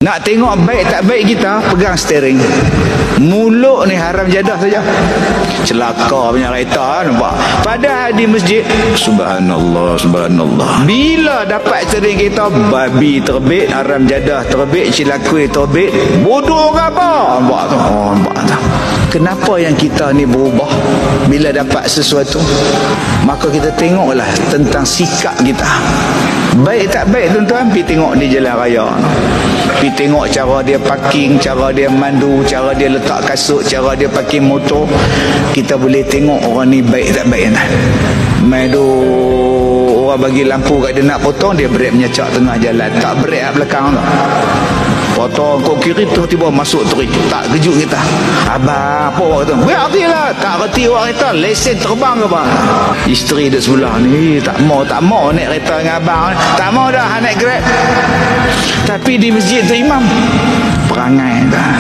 Nak tengok baik tak baik kita, pegang steering. Mulut ni haram jadah saja. Celaka punya kereta, nampak. Padahal di masjid, subhanallah, subhanallah. Bila dapat steering kita, babi terbit, haram jadah terbit, cilakui terbit, bodoh ke apa? Nampak tu. Oh, nampak tu. Kenapa yang kita ni berubah bila dapat sesuatu? Maka kita tengoklah tentang sikap kita. Baik tak baik tuan-tuan, pergi tengok di jalan raya. Pergi tengok cara dia parking, cara dia mandu, cara dia letak kasut, cara dia parking motor. Kita boleh tengok orang ni baik tak baik. Main tu orang bagi lampu kat dia nak potong, dia brake menyacak tengah jalan, tak brake kat belakang tu. Potong kau kiri tu tiba masuk terik, tak kejut kita. Abang apa awak kata? Berarti lah tak reti awak kata lesen terbang ke bang. Isteri dia sebelah ni tak mau naik kereta dengan abang, tak mau dah naik Grab. Tapi di masjid tu imam perangai dah.